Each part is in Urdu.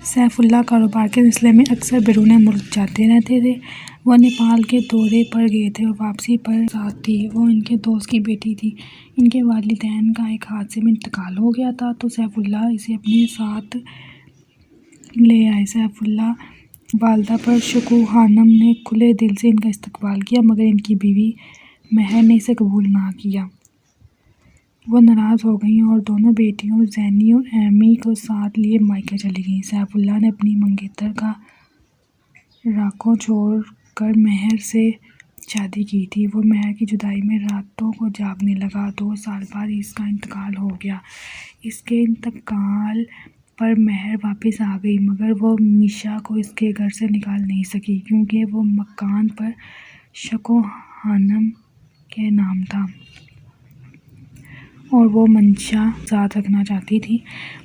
سیف اللہ کاروبار کے سلسلے میں اکثر بیرون ملک جاتے رہتے تھے۔ وہ نیپال کے دورے پر گئے تھے اور واپسی پر ساتھ تھی۔ وہ ان کے دوست کی بیٹی تھی۔ ان کے والدین کا ایک حادثے میں انتقال ہو گیا تھا تو سیف اللہ اسے اپنے ساتھ لے آئے۔ سیف اللہ والدہ پر شکوہ خانم نے کھلے دل سے ان کا استقبال کیا، مگر ان کی بیوی مہر نے اسے قبول نہ کیا۔ وہ ناراض ہو گئیں اور دونوں بیٹیوں زینی اور ایمی کو ساتھ لیے مائکے چلی گئیں۔ سیف اللہ نے اپنی منگیتر کا راکھوں چھوڑ کر مہر سے شادی کی تھی۔ وہ مہر کی جدائی میں راتوں کو جاگنے لگا۔ 2 سال بعد اس کا انتقال ہو گیا۔ اس کے انتقال پر مہر واپس آ گئی، مگر وہ میشا کو اس کے گھر سے نکال نہیں سکی کیونکہ وہ مکان پر شکوہ خانم کے نام تھا اور وہ منشا ساتھ رکھنا چاہتی تھی۔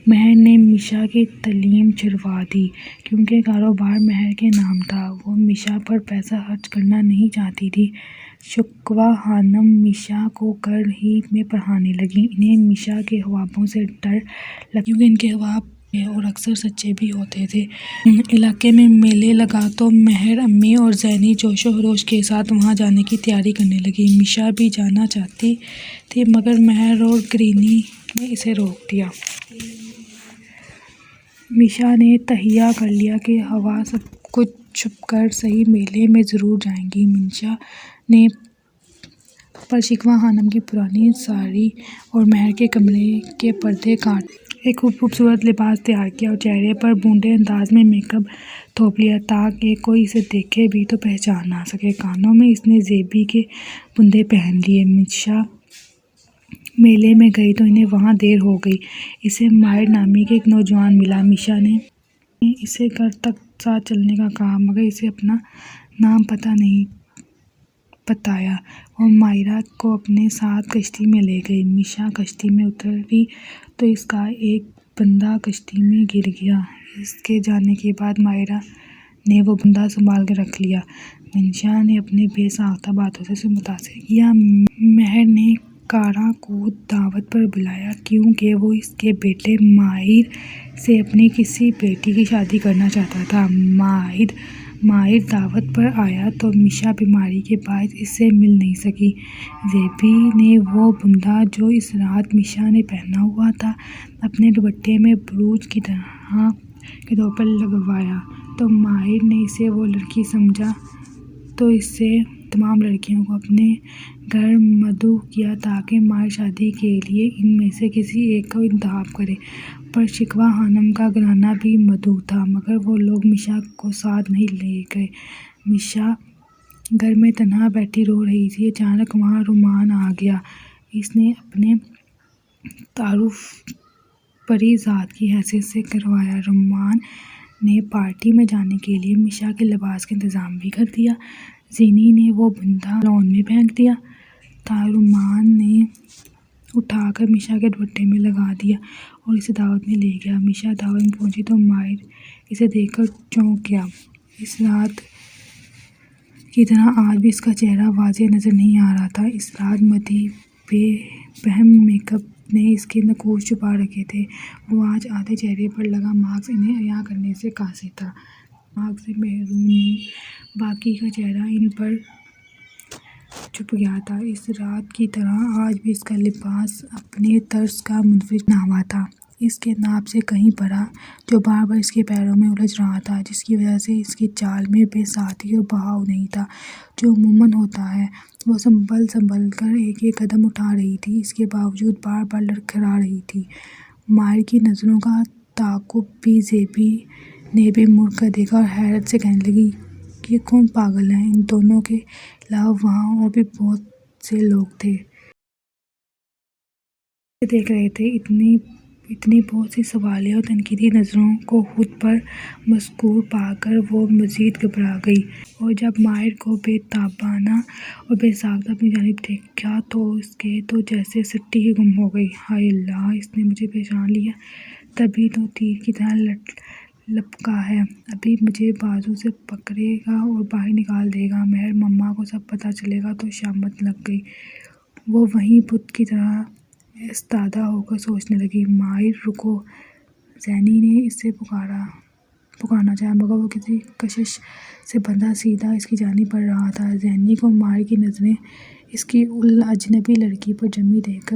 مہر نے میشا کی تعلیم چھڑوا دی کیونکہ کاروبار مہر کے نام تھا۔ وہ میشا پر پیسہ خرچ کرنا نہیں چاہتی تھی۔ شکوہ خانم میشا کو گھر ہی میں پڑھانے لگیں۔ انہیں میشا کے خوابوں سے ڈر لگتا کیونکہ ان کے خواب اور اکثر سچے بھی ہوتے تھے۔ علاقے میں میلے لگا تو مہر، امی اور زینی جوش و خروش کے ساتھ وہاں جانے کی تیاری کرنے لگیں۔ میشا بھی جانا چاہتی تھی مگر مہر اور گرینی نے اسے روک دیا۔ میشا نے تہیہ کر لیا کہ وہ سب کچھ چھپ کر صحیح میلے میں ضرور جائے گی۔ میشا نے پر شکوہ خانم کی پرانی ساڑی اور مہر کے کمرے کے پردے کاٹ ایک خوبصورت لباس تیار کیا اور چہرے پر بونڈے انداز میں میک اپ تھوپ لیا تاکہ کوئی اسے دیکھے بھی تو پہچان نہ سکے۔ کانوں میں اس نے زیبی کے بندے پہن لیے۔ میشا میلے میں گئی تو انہیں وہاں دیر ہو گئی۔ اسے ماہر نامی ایک نوجوان ملا۔ میشا نے اسے گھر تک ساتھ چلنے کا کہا مگر اسے اپنا نام پتہ نہیں بتایا۔ وہ ماہرہ کو اپنے ساتھ کشتی میں لے گئی۔ میشا کشتی میں اتری تو اس کا ایک بندہ کشتی میں گر گیا۔ اس کے جانے کے بعد ماہرہ نے وہ بندہ سنبھال کر رکھ لیا۔ میشا نے اپنے بے ساختہ باتوں سے اسے متاثر کیا۔ مہر نے کارا کو دعوت پر بلایا کیونکہ وہ اس کے بیٹے ماہر سے اپنی کسی بیٹی کی شادی کرنا چاہتا تھا۔ ماہر دعوت پر آیا تو میشا بیماری کے باعث اس سے مل نہیں سکی۔ زیبی نے وہ بندہ جو اس رات میشا نے پہنا ہوا تھا اپنے دوپٹے میں بروج کی طرح کے طور پر لگوایا تو ماہر نے اسے وہ لڑکی سمجھا تو اس سے تمام لڑکیوں کو اپنے گھر مدعو کیا تاکہ ماہر شادی کے لیے ان میں سے کسی ایک کو انتخاب کرے۔ پر شکوہ خانم کا گھرانہ بھی مدعو تھا مگر وہ لوگ میشا کو ساتھ نہیں لے گئے۔ میشا گھر میں تنہا بیٹھی رو رہی تھی۔ اچانک وہاں رومان آ گیا۔ اس نے اپنے تعارف پری ذات کی حیثیت سے کروایا۔ رومان نے پارٹی میں جانے کے لیے میشا کے لباس کا انتظام بھی کر دیا۔ زینی نے وہ بندہ لان میں پھینک دیا تھا۔ رومان نے اٹھا کر میشا کے دوپٹے میں لگا دیا اور اسے دعوت میں لے گیا۔ میشا دعوت میں پہنچی تو ماہر اسے دیکھ کر چونک گیا۔ اس رات کی طرح آج بھی اس کا چہرہ واضح نظر نہیں آ رہا تھا۔ اس رات مدعی بے فہم میک اپ نے اس کے نقوش چھپا رکھے تھے۔ وہ آج آدھے چہرے پر لگا ماسک انہیں عیاں کرنے سے قاصر تھا۔ ماسک سے محروم باقی کا چہرہ ان پر چھپ گیا تھا۔ اس رات کی طرح آج بھی اس کا لباس اپنے طرز کا منفرد بنا ہوا تھا۔ اس کے ناپ سے کہیں بڑا جو بار بار اس کے پیروں میں الجھ رہا تھا جس کی وجہ سے اس کی چال میں بے ساختگی اور بہاؤ نہیں تھا جو عموماً ہوتا ہے۔ وہ سنبھل کر ایک ایک قدم اٹھا رہی تھی، اس کے باوجود بار بار لڑکھڑا رہی تھی۔ ماہر کی نظروں کا تعاقب بھی زیبی نے بھی مڑ کر دیکھا اور حیرت سے کہنے لگی یہ کون پاگل ہے؟ ان دونوں کے علاوہ وہاں اور بھی بہت سے لوگ تھے۔ دیکھ رہے تھے۔ اتنی بہت سی سوالیہ اور تنقیدی نظروں کو خود پر مسکور پا کر وہ مزید گھبرا گئی اور جب ماہر کو بے تابانہ اور بے ساختہ اپنی جانب دیکھا تو اس کے تو جیسے سٹی ہی گم ہو گئی۔ ہائے اللہ! اس نے مجھے پہچان لیا۔ تبھی تو تیر کی طرح لپکا ہے۔ ابھی مجھے بازو سے پکڑے گا اور باہر نکال دے گا۔ مہر مما کو سب پتہ چلے گا تو شامت لگ گئی۔ وہ وہیں بت کی طرح ایستادہ ہو کر سوچنے لگی۔ ماہر رکو! زینی نے اسے پکارا۔ پکارنا چاہا مگر وہ کسی کشش سے بندھا سیدھا اس کی جانب بڑھ رہا تھا۔ زینی کو مار کی نظریں اس کی اجنبی لڑکی پر جمی دیکھ کر